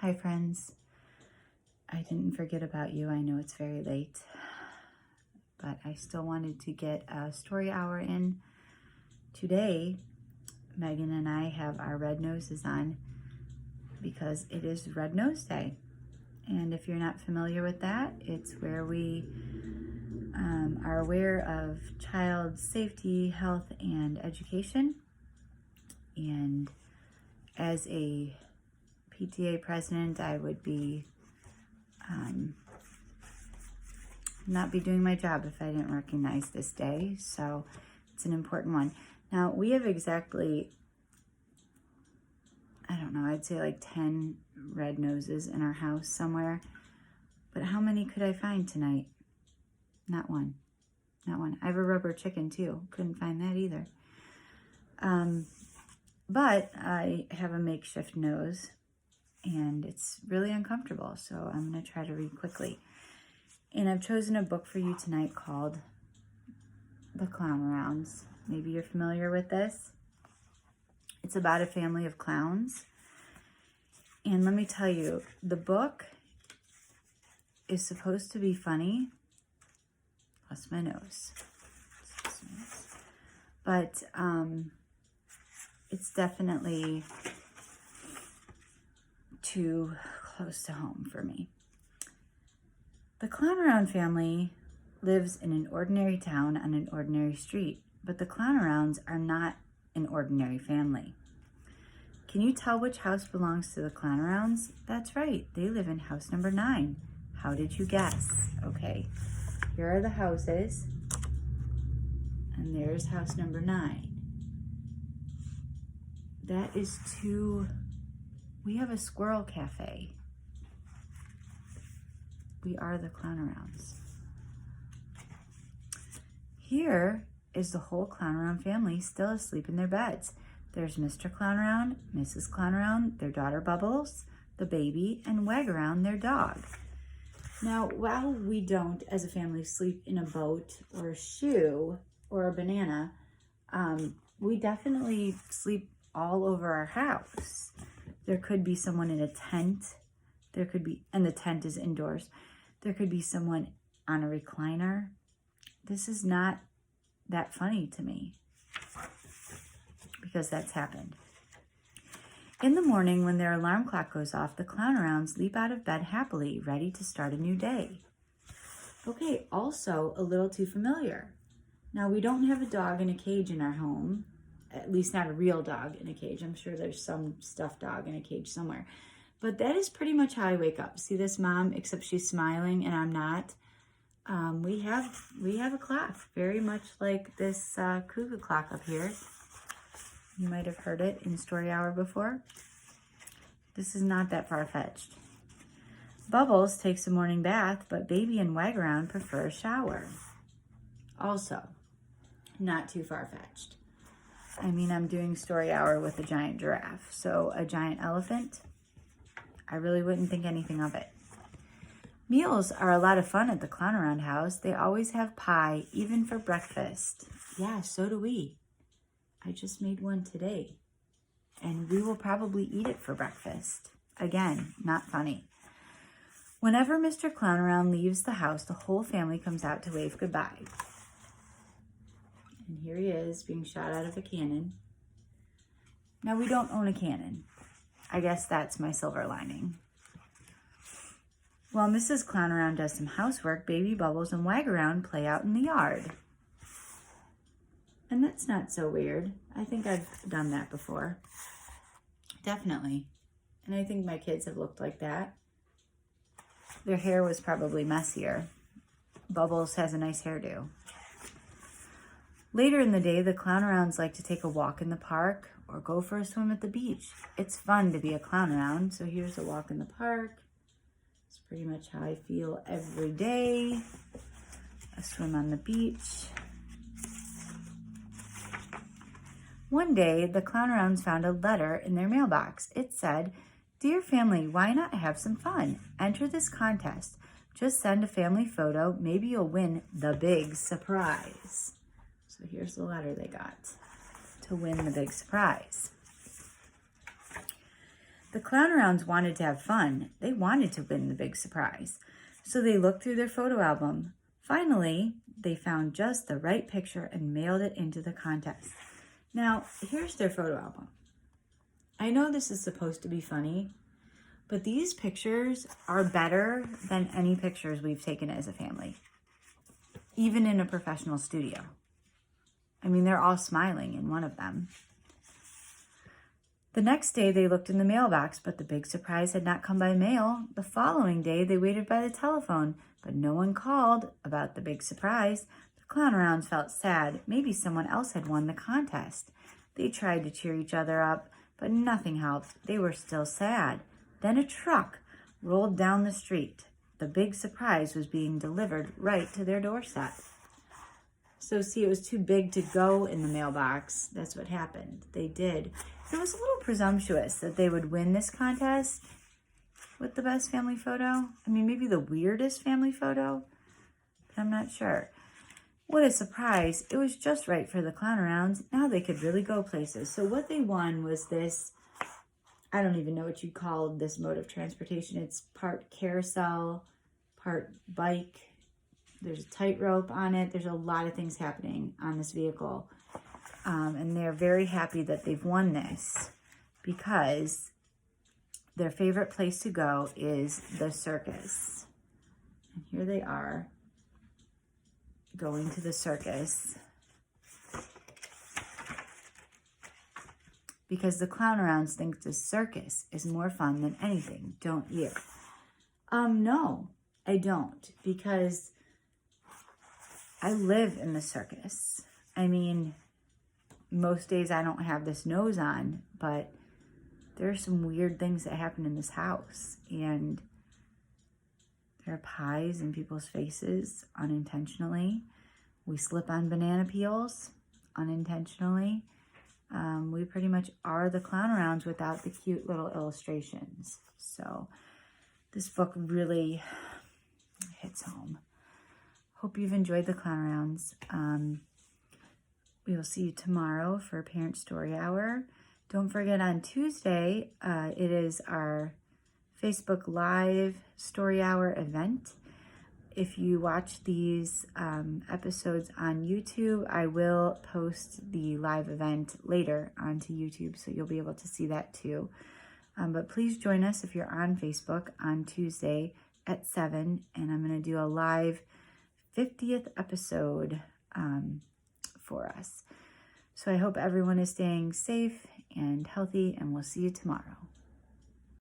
Hi friends, I didn't forget about you. I know it's very late, but I still wanted to get a story hour in. Today, Megan and I have our red noses on because it is Red Nose Day. And if you're not familiar with that, it's where we are aware of child safety, health, and education. And as a PTA president, I would be not be doing my job if I didn't recognize this day. So it's an important one. Now we have exactly, I don't know, I'd say like 10 red noses in our house somewhere. But how many could I find tonight? Not one. Not one. I have a rubber chicken too. Couldn't find that either. But I have a makeshift nose and it's really uncomfortable. So I'm going to try to read quickly. And I've chosen a book for you tonight called The Clownarounds. Maybe you're familiar with this. It's about a family of clowns. And let me tell you, the book is supposed to be funny. Lost my nose. But it's definitely too close to home for me. The Clownaround family lives in an ordinary town on an ordinary street, but the Clownarounds are not an ordinary family. Can you tell which house belongs to the Clownarounds? That's right, they live in house number 9. How did you guess? Okay, here are the houses, and there's house number 9. That is too... We have a squirrel cafe. We are the Clownarounds. Here is the whole Clownaround family still asleep in their beds. There's Mr. Clownaround, Mrs. Clownaround, their daughter Bubbles, the baby, and Wagaround, their dog. Now, while we don't, as a family, sleep in a boat or a shoe or a banana, we definitely sleep all over our house. There could be someone in a tent. There could be, and the tent is indoors. There could be someone on a recliner. This is not that funny to me because that's happened. In the morning, when their alarm clock goes off, the Clownarounds leap out of bed happily, ready to start a new day. Okay, also a little too familiar. Now, we don't have a dog in a cage in our home, at least not a real dog in a cage. I'm sure there's some stuffed dog in a cage somewhere. But that is pretty much how I wake up. See this mom, except she's smiling and I'm not. We have a clock, very much like this cuckoo clock up here. You might have heard it in Story Hour before. This is not that far-fetched. Bubbles takes a morning bath, but Baby and Wagaround prefer a shower. Also, not too far-fetched. I mean, I'm doing Story Hour with a giant giraffe, so a giant elephant, I really wouldn't think anything of it. Meals are a lot of fun at the Clownaround house. They always have pie, even for breakfast. Yeah, so do we. I just made one today, and we will probably eat it for breakfast. Again, not funny. Whenever Mr. Clownaround leaves the house, the whole family comes out to wave goodbye. And here he is, being shot out of a cannon. Now, we don't own a cannon. I guess that's my silver lining. While Mrs. Clownaround does some housework, Baby, Bubbles, and Wagaround play out in the yard. And that's not so weird. I think I've done that before. Definitely. And I think my kids have looked like that. Their hair was probably messier. Bubbles has a nice hairdo. Later in the day, the Clownarounds like to take a walk in the park or go for a swim at the beach. It's fun to be a Clownaround, so here's a walk in the park. It's pretty much how I feel every day. A swim on the beach. One day, the Clownarounds found a letter in their mailbox. It said, "Dear family, why not have some fun? Enter this contest. Just send a family photo. Maybe you'll win the big surprise." So here's the letter they got to win the big surprise. The Clownarounds wanted to have fun. They wanted to win the big surprise. So they looked through their photo album. Finally, they found just the right picture and mailed it into the contest. Now, here's their photo album. I know this is supposed to be funny, but these pictures are better than any pictures we've taken as a family, even in a professional studio. I mean, they're all smiling in one of them. The next day, they looked in the mailbox, but the big surprise had not come by mail. The following day, they waited by the telephone, but no one called about the big surprise. The Clownarounds felt sad. Maybe someone else had won the contest. They tried to cheer each other up, but nothing helped. They were still sad. Then a truck rolled down the street. The big surprise was being delivered right to their doorstep. So see, it was too big to go in the mailbox. That's what happened. They did. It was a little presumptuous that they would win this contest with the best family photo. I mean, maybe the weirdest family photo, but I'm not sure. What a surprise. It was just right for the Clownarounds. Now they could really go places. So what they won was this, I don't even know what you call this mode of transportation. It's part carousel, part bike. There's a tightrope on it. There's a lot of things happening on this vehicle. And they're very happy that they've won this because their favorite place to go is the circus. And here they are going to the circus because the Clownarounds think the circus is more fun than anything, don't you? No, I don't, because I live in the circus. I mean, most days I don't have this nose on, but there are some weird things that happen in this house, and there are pies in people's faces unintentionally. We slip on banana peels unintentionally. We pretty much are the Clownarounds without the cute little illustrations. So this book really hits home. Hope you've enjoyed the Clownarounds. We will see you tomorrow for Parent Story Hour. Don't forget on Tuesday, it is our Facebook Live Story Hour event. If you watch these episodes on YouTube, I will post the live event later onto YouTube, so you'll be able to see that too. But please join us if you're on Facebook on Tuesday at 7, and I'm going to do a live 50th episode for us. So I hope everyone is staying safe and healthy, and we'll see you tomorrow.